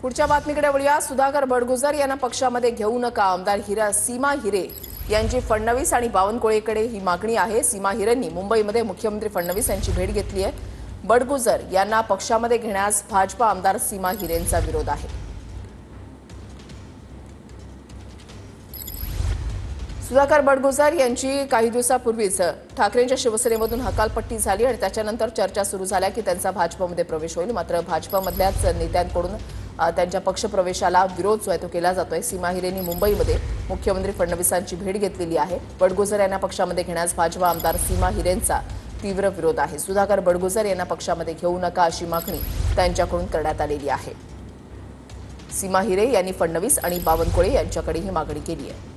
पुढच्या बातमीकडे वळूया। सुधाकर बडगुजर यांना पक्षामध्ये घेऊ नका। आमदार सीमा हिरे यांची फडणवीस आणि बावनकुळेकडे ही मागणी आहे। सीमा हिरेंनी मुंबईमध्ये मुख्यमंत्री फडणवीस यांची भेट घेतली आहे। बडगुजर यांना पक्षामध्ये घेण्यास भाजपा आमदार सीमा हिरेंचा विरोध आहे। सुधाकर बडगुजर यांची काही दिवसापूर्वीच ठाकरेंच्या शिवसेनेमधून हकालपट्टी झाली आणि त्याच्यानंतर चर्चा सुरू झाल्या की त्यांचा भाजपमध्ये प्रवेश होईल। मात्र भाजपमधल्याच नेत्यांकडून त्यांच्या पक्षप्रवेशाला विरोध जो आहे तो केला जातोय। सीमा हिरेंनी मुंबईमध्ये मुख्यमंत्री फडणवीसांची भेट घेतलेली आहे। बडगुजर यांना पक्षामध्ये घेण्यास भाजपा आमदार सीमा हिरेंचा तीव्र विरोध आहे। सुधाकर बडगुजर यांना पक्षामध्ये घेऊ नका अशी मागणी त्यांच्याकडून करण्यात आलेली आहे। सीमा हिरे यांनी फडणवीस आणि बावनकुळे यांच्याकडे ही मागणी केली आहे।